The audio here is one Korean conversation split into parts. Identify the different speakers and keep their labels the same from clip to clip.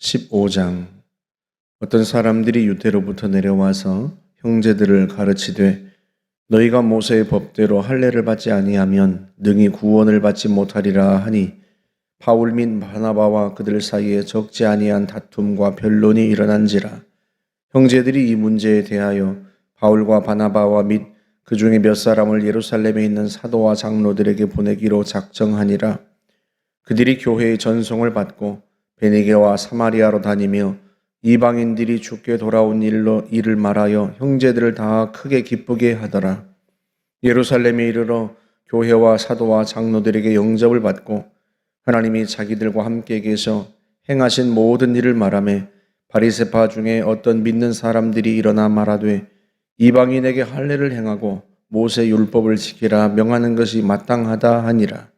Speaker 1: 15장. 어떤 사람들이 유대로부터 내려와서 형제들을 가르치되 너희가 모세의 법대로 할례를 받지 아니하면 능히 구원을 받지 못하리라 하니 바울 및 바나바와 그들 사이에 적지 아니한 다툼과 변론이 일어난지라. 형제들이 이 문제에 대하여 바울과 바나바와 및 그 중에 몇 사람을 예루살렘에 있는 사도와 장로들에게 보내기로 작정하니라. 그들이 교회의 전송을 받고 베니게와 사마리아로 다니며 이방인들이 주께 돌아온 일을 말하여 형제들을 다 크게 기쁘게 하더라. 예루살렘에 이르러 교회와 사도와 장로들에게 영접을 받고 하나님이 자기들과 함께 계셔 행하신 모든 일을 말하며 바리새파 중에 어떤 믿는 사람들이 일어나 말하되 이방인에게 할례를 행하고 모세 율법을 지키라 명하는 것이 마땅하다 하니라.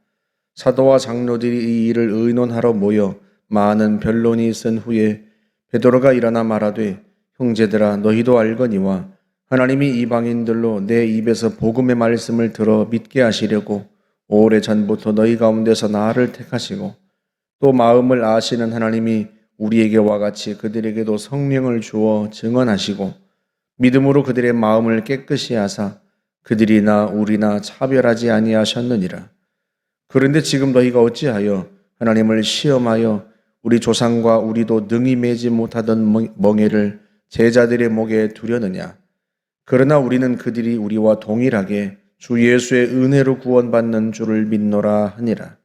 Speaker 1: 사도와 장로들이 이 일을 의논하러 모여 많은 변론이 있은 후에 베드로가 일어나 말하되 형제들아 너희도 알거니와 하나님이 이방인들로 내 입에서 복음의 말씀을 들어 믿게 하시려고 오래전부터 너희 가운데서 나를 택하시고 또 마음을 아시는 하나님이 우리에게와 같이 그들에게도 성령을 주어 증언하시고 믿음으로 그들의 마음을 깨끗이 하사 그들이나 우리나 차별하지 아니하셨느니라. 그런데 지금 너희가 어찌하여 하나님을 시험하여 우리 조상과 우리도 능히 매지 못하던 멍에를 제자들의 목에 두려느냐. 그러나 우리는 그들이 우리와 동일하게 주 예수의 은혜로 구원받는 줄을 믿노라 하니라.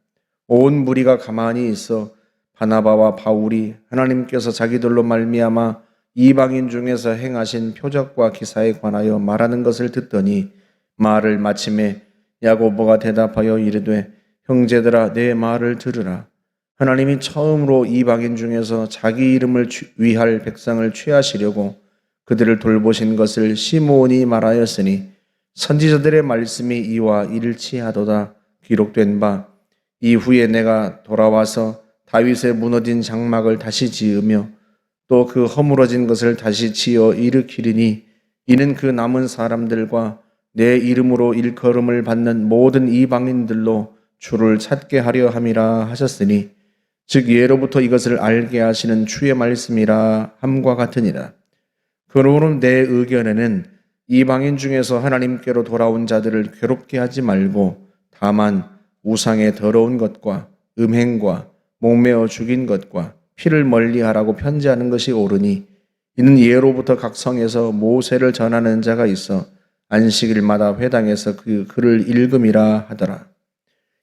Speaker 1: 온 무리가 가만히 있어 바나바와 바울이 하나님께서 자기들로 말미암아 이방인 중에서 행하신 표적과 기사에 관하여 말하는 것을 듣더니 말을 마침에 야고보가 대답하여 이르되 형제들아 내 말을 들으라. 하나님이 처음으로 이방인 중에서 자기 이름을 위할 백성을 취하시려고 그들을 돌보신 것을 시므온이 말하였으니 선지자들의 말씀이 이와 일치하도다. 기록된 바 이후에 내가 돌아와서 다윗의 무너진 장막을 다시 지으며 또 그 허물어진 것을 다시 지어 일으키리니 이는 그 남은 사람들과 내 이름으로 일컬음을 받는 모든 이방인들로 주를 찾게 하려 함이라 하셨으니 즉 예로부터 이것을 알게 하시는 주의 말씀이라 함과 같으니라. 그러므로 내 의견에는 이방인 중에서 하나님께로 돌아온 자들을 괴롭게 하지 말고 다만 우상의 더러운 것과 음행과 목매어 죽인 것과 피를 멀리하라고 편지하는 것이 옳으니 이는 예로부터 각 성에서 모세를 전하는 자가 있어 안식일마다 회당에서 그 글을 읽음이라 하더라.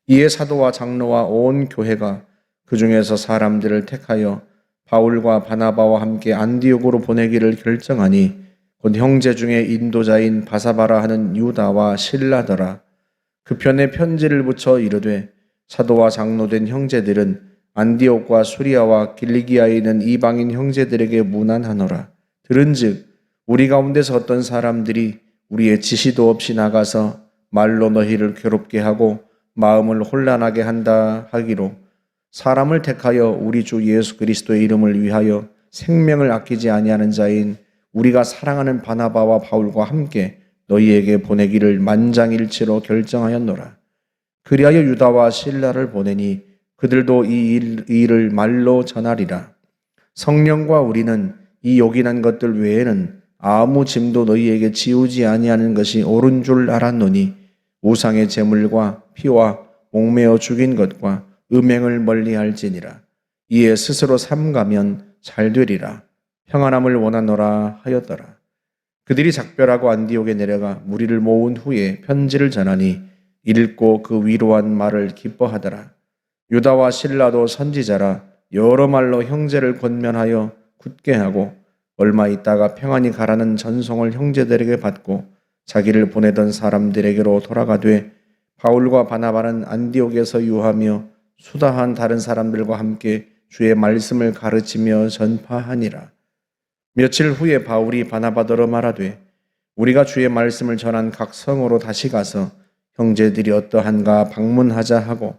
Speaker 1: 이에 사도와 장로와 온 교회가 그 중에서 사람들을 택하여 바울과 바나바와 함께 안디옥으로 보내기를 결정하니 곧 형제 중에 인도자인 바사바라 하는 유다와 실라더라. 그 편에 편지를 붙여 이르되 사도와 장로된 형제들은 안디옥과 수리아와 길리기아에 있는 이방인 형제들에게 문안하노라. 들은즉 우리 가운데서 어떤 사람들이 우리의 지시도 없이 나가서 말로 너희를 괴롭게 하고 마음을 혼란하게 한다 하기로 사람을 택하여 우리 주 예수 그리스도의 이름을 위하여 생명을 아끼지 아니하는 자인 우리가 사랑하는 바나바와 바울과 함께 너희에게 보내기를 만장일치로 결정하였노라. 그리하여 유다와 실라를 보내니 그들도 이 일을 말로 전하리라. 성령과 우리는 이 요긴한 것들 외에는 아무 짐도 너희에게 지우지 아니하는 것이 옳은 줄 알았노니 우상의 제물과 피와 목매어 죽인 것과 음행을 멀리할지니라. 이에 스스로 삼가면 잘 되리라. 평안함을 원하노라 하였더라. 그들이 작별하고 안디옥에 내려가 무리를 모은 후에 편지를 전하니 읽고 그 위로한 말을 기뻐하더라. 유다와 실라도 선지자라 여러 말로 형제를 권면하여 굳게 하고 얼마 있다가 평안히 가라는 전송을 형제들에게 받고 자기를 보내던 사람들에게로 돌아가되 바울과 바나바는 안디옥에서 유하며 수다한 다른 사람들과 함께 주의 말씀을 가르치며 전파하니라. 며칠 후에 바울이 바나바더러 말하되 우리가 주의 말씀을 전한 각 성으로 다시 가서 형제들이 어떠한가 방문하자 하고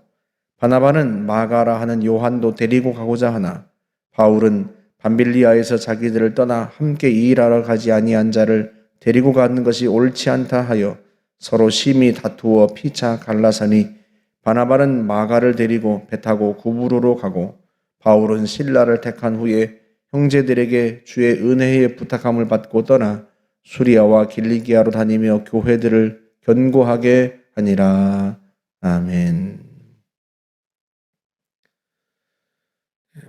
Speaker 1: 바나바는 마가라 하는 요한도 데리고 가고자 하나 바울은 밤빌리아에서 자기들을 떠나 함께 일하러 가지 아니한 자를 데리고 가는 것이 옳지 않다 하여 서로 심히 다투어 피차 갈라서니 바나바는 마가를 데리고 배 타고 구브로로 가고 바울은 신라를 택한 후에 형제들에게 주의 은혜의 부탁함을 받고 떠나 수리아와 길리기아로 다니며 교회들을 견고하게 하니라. 아멘.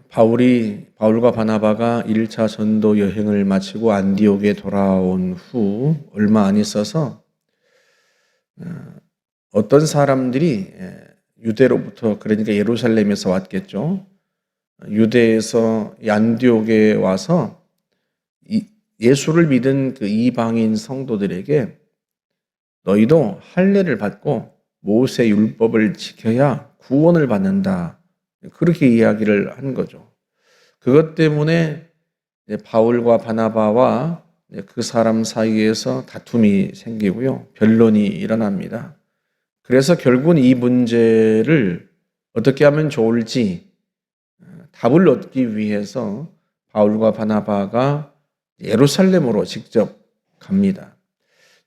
Speaker 1: 바울과 바나바가 1차 전도 여행을 마치고 안디옥에 돌아온 후 얼마 안 있어서 어떤 사람들이 유대로부터, 그러니까 예루살렘에서 왔겠죠. 유대에서 안디옥에 와서 예수를 믿은 그 이방인 성도들에게 너희도 할례를 받고 모세 율법을 지켜야 구원을 받는다, 그렇게 이야기를 한 거죠. 그것 때문에 바울과 바나바와 그 사람 사이에서 다툼이 생기고요, 변론이 일어납니다. 그래서 결국은 이 문제를 어떻게 하면 좋을지 답을 얻기 위해서 바울과 바나바가 예루살렘으로 직접 갑니다.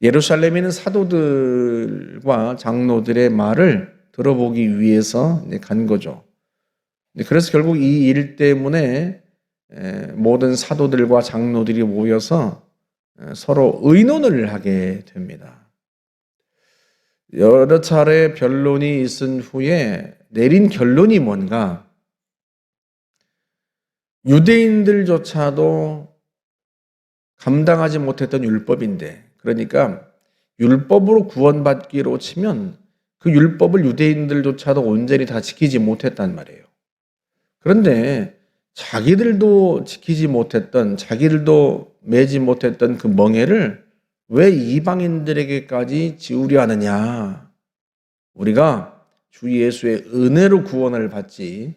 Speaker 1: 예루살렘에 있는 사도들과 장로들의 말을 들어보기 위해서 간 거죠. 그래서 결국 이 일 때문에 모든 사도들과 장로들이 모여서 서로 의논을 하게 됩니다. 여러 차례 변론이 있은 후에 내린 결론이 뭔가, 유대인들조차도 감당하지 못했던 율법인데, 그러니까 율법으로 구원받기로 치면 그 율법을 유대인들조차도 온전히 다 지키지 못했단 말이에요. 그런데 자기들도 지키지 못했던, 자기들도 매지 못했던 그 멍에를 왜 이방인들에게까지 지우려 하느냐. 우리가 주 예수의 은혜로 구원을 받지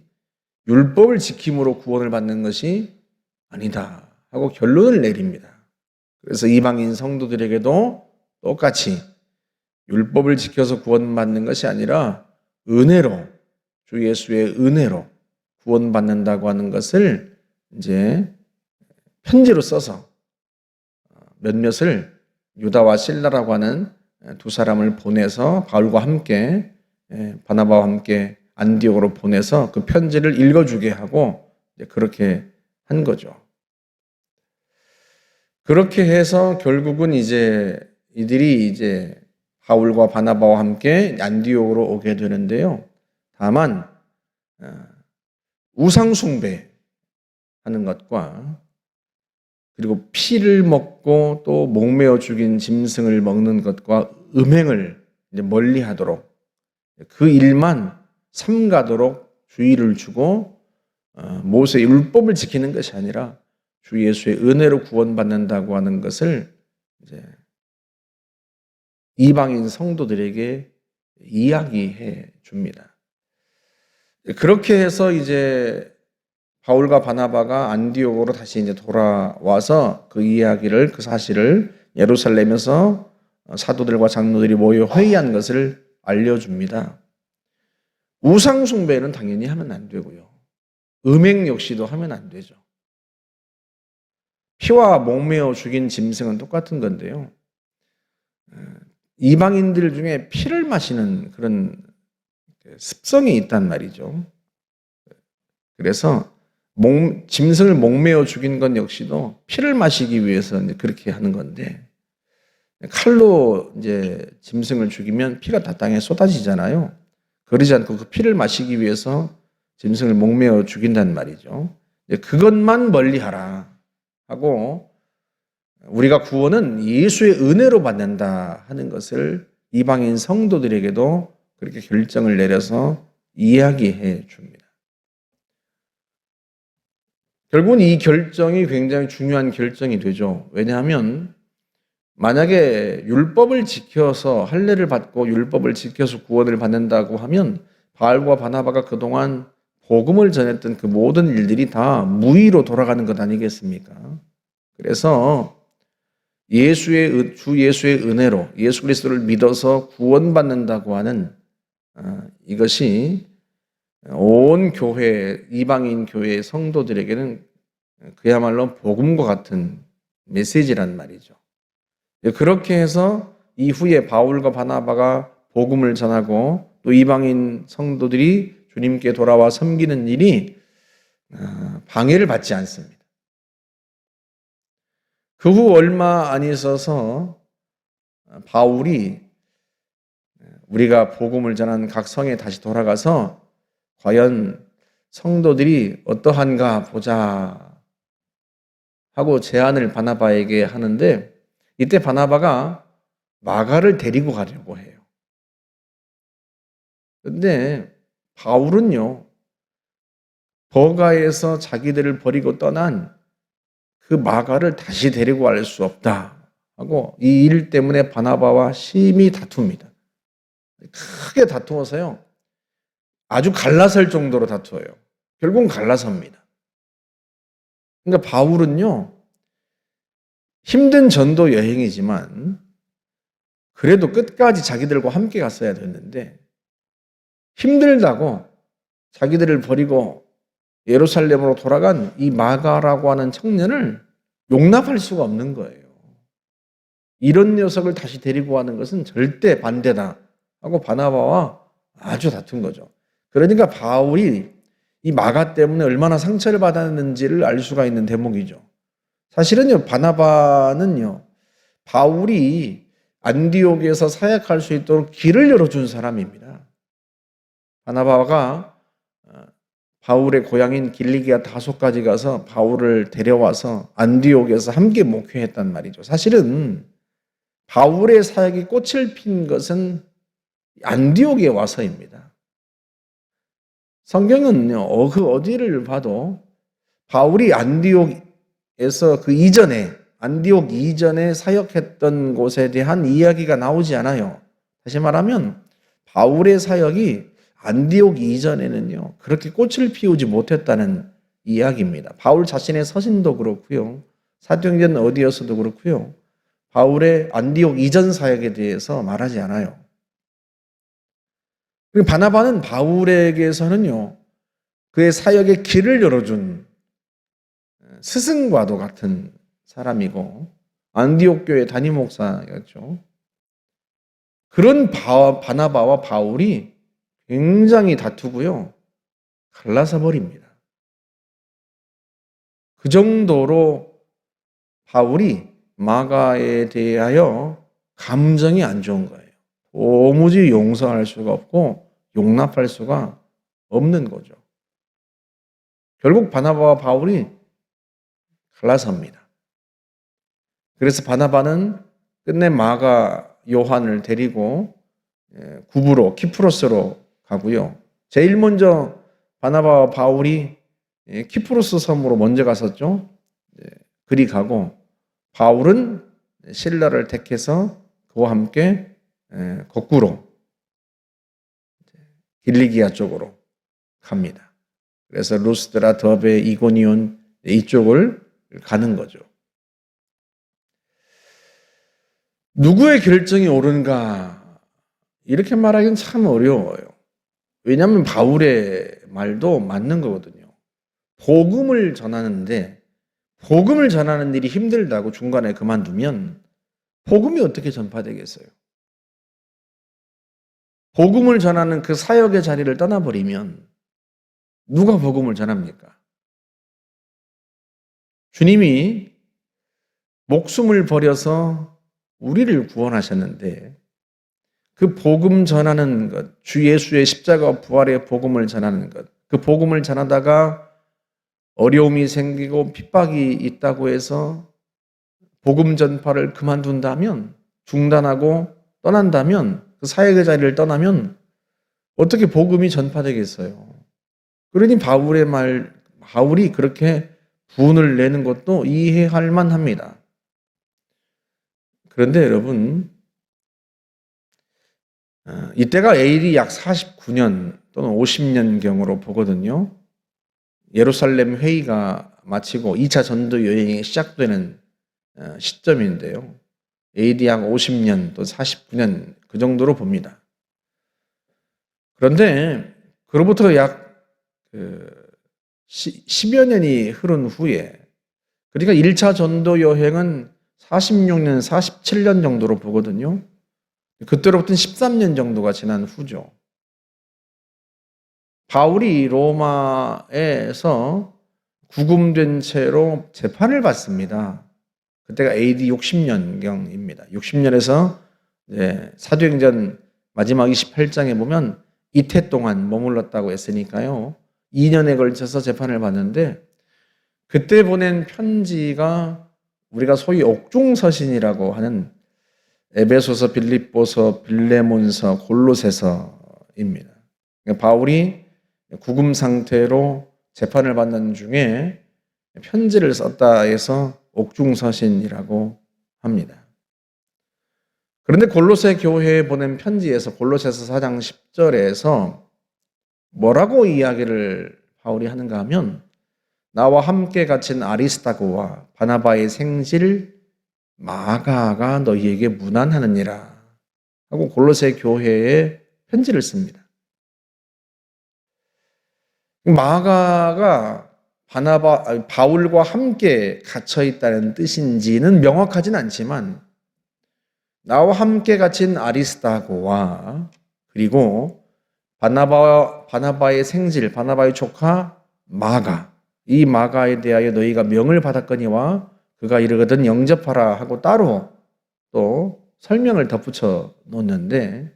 Speaker 1: 율법을 지킴으로 구원을 받는 것이 아니다 하고 결론을 내립니다. 그래서 이방인 성도들에게도 똑같이 율법을 지켜서 구원받는 것이 아니라 은혜로, 주 예수의 은혜로 구원받는다고 하는 것을 이제 편지로 써서 몇몇을 유다와 실라라고 하는 두 사람을 보내서 바울과 함께, 바나바와 함께 안디옥으로 보내서 그 편지를 읽어주게 하고 그렇게 한 거죠. 그렇게 해서 결국은 이들이 바울과 바나바와 함께 안디옥으로 오게 되는데요. 다만 우상숭배하는 것과 그리고 피를 먹고 또 목매어 죽인 짐승을 먹는 것과 음행을 멀리하도록, 그 일만 삼가도록 주의를 주고 모세의 율법을 지키는 것이 아니라 주 예수의 은혜로 구원받는다고 하는 것을 이방인 성도들에게 이야기해 줍니다. 그렇게 해서 바울과 바나바가 안디옥으로 다시 돌아와서 그 이야기를, 그 사실을 예루살렘에서 사도들과 장로들이 모여 회의한 것을 알려줍니다. 우상숭배는 당연히 하면 안 되고요. 음행 역시도 하면 안 되죠. 피와 목매어 죽인 짐승은 똑같은 건데요. 이방인들 중에 피를 마시는 그런 습성이 있단 말이죠. 그래서 짐승을 목매어 죽인 건 역시도 피를 마시기 위해서 그렇게 하는 건데, 칼로 짐승을 죽이면 피가 다 땅에 쏟아지잖아요. 그러지 않고 그 피를 마시기 위해서 짐승을 목매어 죽인단 말이죠. 그것만 멀리하라 하고, 우리가 구원은 예수의 은혜로 받는다 하는 것을 이방인 성도들에게도 그렇게 결정을 내려서 이야기해 줍니다. 결국은 이 결정이 굉장히 중요한 결정이 되죠. 왜냐하면 만약에 율법을 지켜서 할례를 받고 율법을 지켜서 구원을 받는다고 하면 바울과 바나바가 그동안 복음을 전했던 그 모든 일들이 다 무의로 돌아가는 것 아니겠습니까? 그래서 주 예수의 은혜로 예수 그리스도를 믿어서 구원받는다고 하는 이것이 온 교회, 이방인 교회의 성도들에게는 그야말로 복음과 같은 메시지란 말이죠. 그렇게 해서 이후에 바울과 바나바가 복음을 전하고 또 이방인 성도들이 주님께 돌아와 섬기는 일이 방해를 받지 않습니다. 그 후 얼마 안 있어서 바울이 우리가 복음을 전한 각 성에 다시 돌아가서 과연 성도들이 어떠한가 보자 하고 제안을 바나바에게 하는데, 이때 바나바가 마가를 데리고 가려고 해요. 근데 바울은요, 버가에서 자기들을 버리고 떠난 그 마가를 다시 데리고 갈 수 없다 하고 이 일 때문에 바나바와 심히 다툽니다. 크게 다투어서요, 아주 갈라설 정도로 다투어요. 결국은 갈라섭니다. 그러니까 바울은요, 힘든 전도 여행이지만 그래도 끝까지 자기들과 함께 갔어야 됐는데, 힘들다고 자기들을 버리고 예루살렘으로 돌아간 이 마가라고 하는 청년을 용납할 수가 없는 거예요. 이런 녀석을 다시 데리고 가는 것은 절대 반대다 하고 바나바와 아주 다툰 거죠. 그러니까 바울이 이 마가 때문에 얼마나 상처를 받았는지를 알 수가 있는 대목이죠. 사실은요, 바나바는요, 바울이 안디옥에서 사역할 수 있도록 길을 열어준 사람입니다. 바나바가 바울의 고향인 길리기아 다소까지 가서 바울을 데려와서 안디옥에서 함께 목회했단 말이죠. 사실은 바울의 사역이 꽃을 핀 것은 안디옥에 와서입니다. 성경은요, 그 어디를 봐도 바울이 안디옥에서 그 이전에, 안디옥 이전에 사역했던 곳에 대한 이야기가 나오지 않아요. 다시 말하면 바울의 사역이 안디옥 이전에는요, 그렇게 꽃을 피우지 못했다는 이야기입니다. 바울 자신의 서신도 그렇고요, 사도행전 어디에서도 그렇고요, 바울의 안디옥 이전 사역에 대해서 말하지 않아요. 그리고 바나바는 바울에게서는요, 그의 사역의 길을 열어준 스승과도 같은 사람이고 안디옥 교회 담임 목사였죠. 그런 바나바와 바울이 굉장히 다투고요, 갈라서 버립니다. 그 정도로 바울이 마가에 대하여 감정이 안 좋은 거예요. 도무지 용서할 수가 없고 용납할 수가 없는 거죠. 결국 바나바와 바울이 갈라섭니다. 그래서 바나바는 끝내 마가 요한을 데리고 구브로, 키프로스로 가고요. 제일 먼저 바나바와 바울이 키프로스 섬으로 먼저 갔었죠. 그리 가고 바울은 실라를 택해서 그와 함께 거꾸로 길리기아 쪽으로 갑니다. 그래서 루스드라, 더베, 이고니온 이쪽을 가는 거죠. 누구의 결정이 옳은가 이렇게 말하기는 참 어려워요. 왜냐하면 바울의 말도 맞는 거거든요. 복음을 전하는데 복음을 전하는 일이 힘들다고 중간에 그만두면 복음이 어떻게 전파되겠어요? 복음을 전하는 그 사역의 자리를 떠나버리면 누가 복음을 전합니까? 주님이 목숨을 버려서 우리를 구원하셨는데 그 복음 전하는 것, 주 예수의 십자가 부활의 복음을 전하는 것, 그 복음을 전하다가 어려움이 생기고 핍박이 있다고 해서 복음 전파를 그만둔다면, 중단하고 떠난다면, 그 사역의 자리를 떠나면 어떻게 복음이 전파되겠어요? 그러니 바울이 그렇게 분을 내는 것도 이해할 만합니다. 그런데 여러분, 이때가 AD 약 49년 또는 50년경으로 보거든요. 예루살렘 회의가 마치고 2차 전도 여행이 시작되는 시점인데요. AD 약 50년 또 49년 그 정도로 봅니다. 그런데 그로부터 약 10여 년이 흐른 후에, 그러니까 1차 전도 여행은 46년, 47년 정도로 보거든요. 그때로부터는 13년 정도가 지난 후죠. 바울이 로마에서 구금된 채로 재판을 받습니다. 그때가 AD 60년경입니다. 60년에서 사도행전 마지막 28장에 보면 이태 동안 머물렀다고 했으니까요. 2년에 걸쳐서 재판을 받는데 그때 보낸 편지가 우리가 소위 옥중서신이라고 하는 에베소서, 빌립보서, 빌레몬서, 골로새서입니다. 그러니까 바울이 구금 상태로 재판을 받는 중에 편지를 썼다 해서 옥중서신이라고 합니다. 그런데 골로새 교회에 보낸 편지에서 골로새서 4장 10절에서 뭐라고 이야기를 바울이 하는가 하면 나와 함께 갇힌 아리스타고와 바나바의 생질 마가가 너희에게 문안하느니라 하고 골로새 교회에 편지를 씁니다. 마가가 바울과 함께 갇혀 있다는 뜻인지는 명확하진 않지만 나와 함께 갇힌 아리스타고와 그리고 바나바의 생질, 바나바의 조카 마가, 이 마가에 대하여 너희가 명을 받았거니와 그가 이르거든 영접하라 하고 따로 또 설명을 덧붙여 놓는데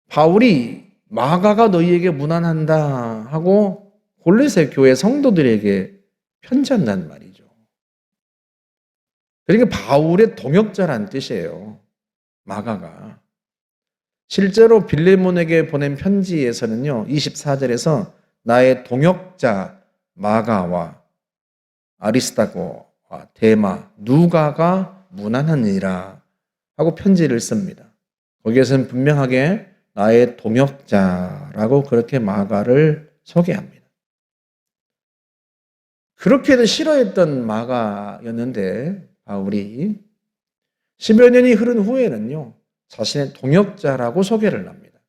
Speaker 1: 바울이 마가가 너희에게 문안한다 하고 골로새 교회 성도들에게 편지한다는 말이죠. 그러니까 바울의 동역자란 뜻이에요. 마가가. 실제로 빌레몬에게 보낸 편지에서는요. 24절에서 나의 동역자 마가와 아리스타고와 데마 누가가 문안하니라 하고 편지를 씁니다. 거기에서는 분명하게 나의 동역자라고 그렇게 마가를 소개합니다. 그렇게도 싫어했던 마가였는데 바울이 10여 년이 흐른 후에는요. 자신의 동역자라고 소개를 합니다.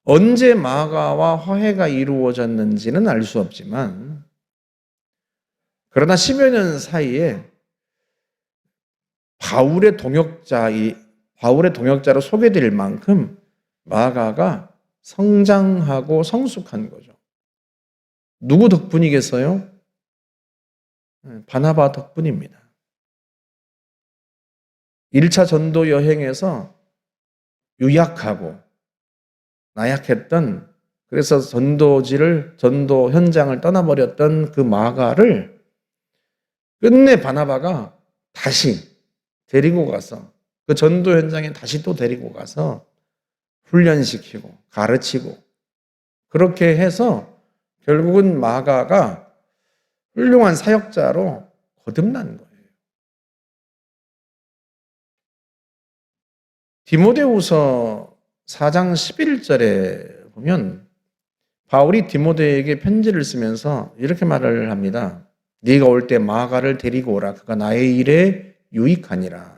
Speaker 1: 언제 마가와 화해가 이루어졌는지는 알 수 없지만 그러나 10여 년 사이에 바울의 동역자로 소개될 만큼 마가가 성장하고 성숙한 거죠. 누구 덕분이겠어요? 바나바 덕분입니다. 1차 전도 여행에서 유약하고 나약했던 그래서 전도 현장을 떠나버렸던 그 마가를 끝내 바나바가 다시 데리고 가서 그 전도 현장에 다시 또 데리고 가서 훈련시키고 가르치고 그렇게 해서 결국은 마가가 훌륭한 사역자로 거듭난 거예요. 디모데후서 4장 11절에 보면 바울이 디모데에게 편지를 쓰면서 이렇게 말을 합니다. 네가 올 때 마가를 데리고 오라. 그가 나의 일에 유익하니라.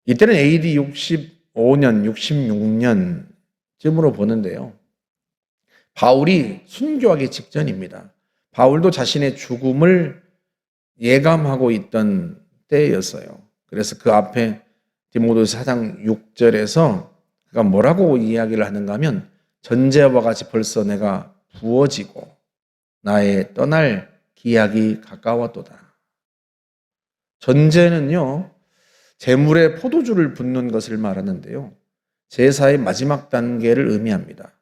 Speaker 1: 이때는 AD 65년, 66년쯤으로 보는데요. 바울이 순교하기 직전입니다. 바울도 자신의 죽음을 예감하고 있던 때였어요. 그래서 그 앞에 디모데후서 4장 6절에서 그가 뭐라고 이야기를 하는가 하면 전제와 같이 벌써 내가 부어지고 나의 떠날 기약이 가까웠도다. 전제는요. 제물에 포도주를 붓는 것을 말하는데요. 제사의 마지막 단계를 의미합니다.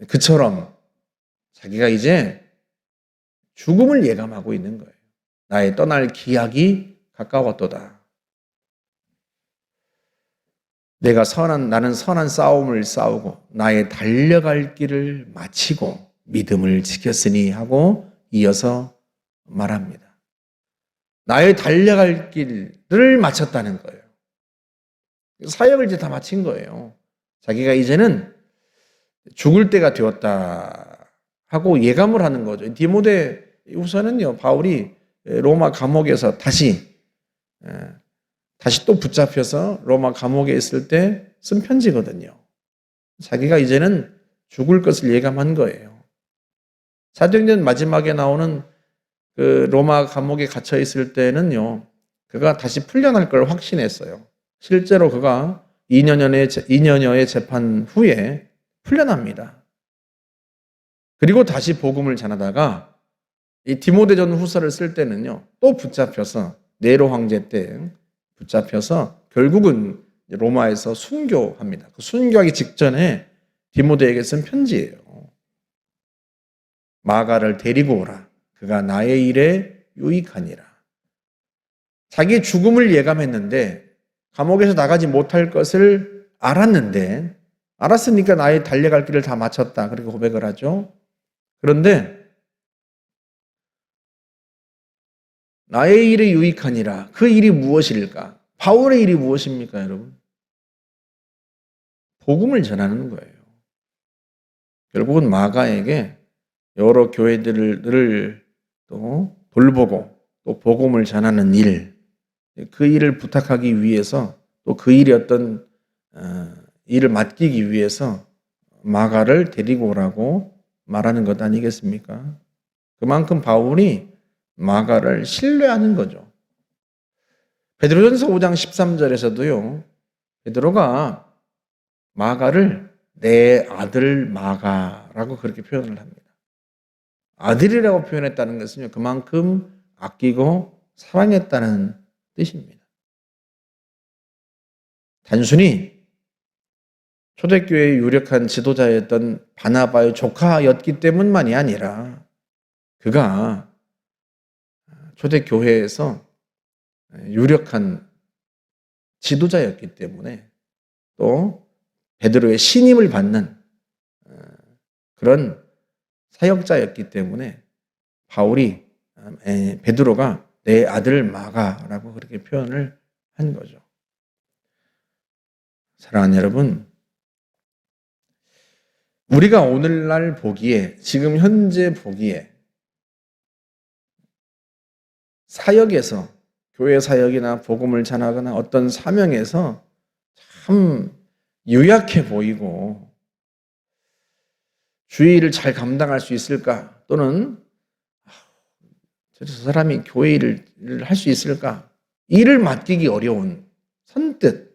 Speaker 1: 그처럼 자기가 이제 죽음을 예감하고 있는 거예요. 나의 떠날 기약이 가까웠도다. 나는 선한 싸움을 싸우고 나의 달려갈 길을 마치고 믿음을 지켰으니 하고 이어서 말합니다. 나의 달려갈 길을 마쳤다는 거예요. 사역을 이제 다 마친 거예요. 자기가 이제는 죽을 때가 되었다 하고 예감을 하는 거죠. 디모데후서는요, 바울이 로마 감옥에서 다시 또 붙잡혀서 로마 감옥에 있을 때 쓴 편지거든요. 자기가 이제는 죽을 것을 예감한 거예요. 사도행전 마지막에 나오는 그 로마 감옥에 갇혀 있을 때는요, 그가 다시 풀려날 걸 확신했어요. 실제로 그가 2년여의 재판 후에 풀려납니다. 그리고 다시 복음을 전하다가 이 디모데전 후서를 쓸 때는요, 또 붙잡혀서 네로 황제 때 붙잡혀서 결국은 로마에서 순교합니다. 그 순교하기 직전에 디모데에게 쓴 편지예요. 마가를 데리고 오라. 그가 나의 일에 유익하니라. 자기 죽음을 예감했는데 감옥에서 나가지 못할 것을 알았으니까 나의 달려갈 길을 다 마쳤다. 그렇게 고백을 하죠. 그런데 나의 일에 유익하니라. 그 일이 무엇일까? 바울의 일이 무엇입니까, 여러분? 복음을 전하는 거예요. 결국은 마가에게 여러 교회들을 또 돌보고 또 복음을 전하는 일, 그 일을 부탁하기 위해서 또 그 일이 어떤 일을 맡기기 위해서 마가를 데리고 오라고 말하는 것 아니겠습니까? 그만큼 바울이 마가를 신뢰하는 거죠. 베드로전서 5장 13절에서도요. 베드로가 마가를 내 아들 마가라고 그렇게 표현을 합니다. 아들이라고 표현했다는 것은요. 그만큼 아끼고 사랑했다는 뜻입니다. 단순히 초대교회의 유력한 지도자였던 바나바의 조카였기 때문만이 아니라 그가 초대교회에서 유력한 지도자였기 때문에 또 베드로의 신임을 받는 그런 사역자였기 때문에 베드로가 내 아들 마가라고 그렇게 표현을 한 거죠. 사랑하는 여러분, 우리가 오늘날 보기에, 지금 현재 보기에 사역에서, 교회 사역이나 복음을 전하거나 어떤 사명에서 참 유약해 보이고 주의 일을 잘 감당할 수 있을까? 또는 저 사람이 교회 일을 할 수 있을까? 일을 맡기기 어려운 선뜻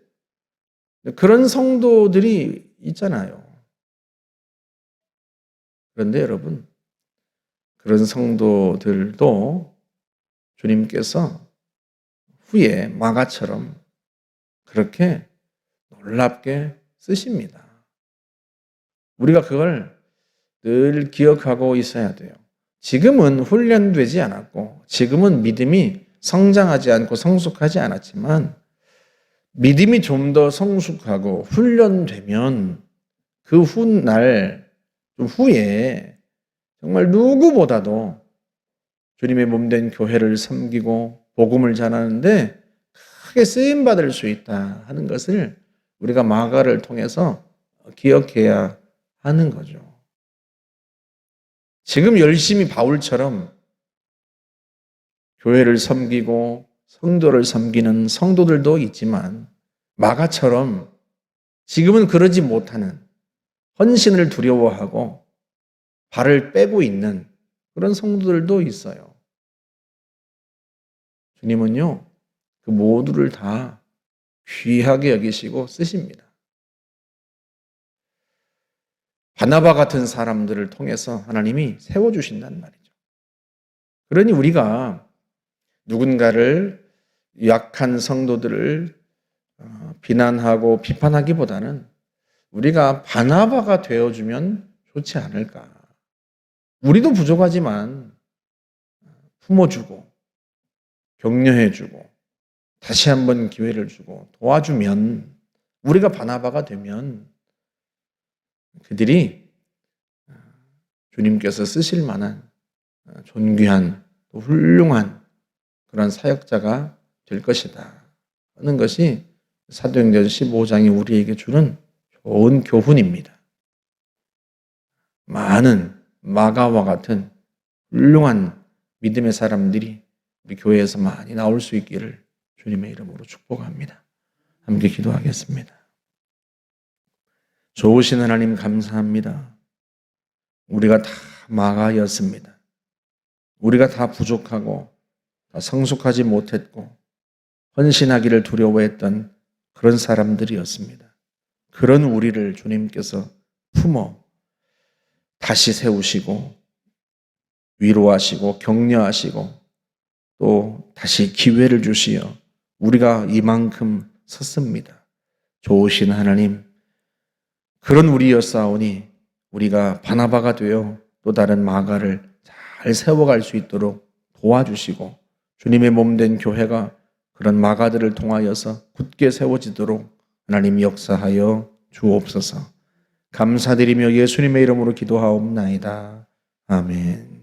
Speaker 1: 그런 성도들이 있잖아요. 그런데 여러분, 그런 성도들도 주님께서 후에 마가처럼 그렇게 놀랍게 쓰십니다. 우리가 그걸 늘 기억하고 있어야 돼요. 지금은 훈련되지 않았고, 지금은 믿음이 성장하지 않고 성숙하지 않았지만, 믿음이 좀 더 성숙하고 훈련되면 그 후에 정말 누구보다도 주님의 몸된 교회를 섬기고 복음을 전하는데 크게 쓰임받을 수 있다 하는 것을 우리가 마가를 통해서 기억해야 하는 거죠. 지금 열심히 바울처럼 교회를 섬기고 성도를 섬기는 성도들도 있지만 마가처럼 지금은 그러지 못하는 헌신을 두려워하고 발을 빼고 있는 그런 성도들도 있어요. 주님은요, 그 모두를 다 귀하게 여기시고 쓰십니다. 바나바 같은 사람들을 통해서 하나님이 세워주신다는 말이죠. 그러니 우리가 누군가를 약한 성도들을 비난하고 비판하기보다는 우리가 바나바가 되어주면 좋지 않을까. 우리도 부족하지만 품어주고 격려해주고 다시 한번 기회를 주고 도와주면 우리가 바나바가 되면 그들이 주님께서 쓰실 만한 존귀한 또 훌륭한 그런 사역자가 될 것이다 하는 것이 사도행전 15장이 우리에게 주는 좋은 교훈입니다. 많은 마가와 같은 훌륭한 믿음의 사람들이 우리 교회에서 많이 나올 수 있기를 주님의 이름으로 축복합니다. 함께 기도하겠습니다. 좋으신 하나님 감사합니다. 우리가 다 마가였습니다. 우리가 다 부족하고 다 성숙하지 못했고 헌신하기를 두려워했던 그런 사람들이었습니다. 그런 우리를 주님께서 품어 다시 세우시고 위로하시고 격려하시고 또 다시 기회를 주시어 우리가 이만큼 섰습니다. 좋으신 하나님, 그런 우리였사오니 우리가 바나바가 되어 또 다른 마가를 잘 세워갈 수 있도록 도와주시고 주님의 몸된 교회가 그런 마가들을 통하여서 굳게 세워지도록 하나님 역사하여 주옵소서. 감사드리며 예수님의 이름으로 기도하옵나이다. 아멘.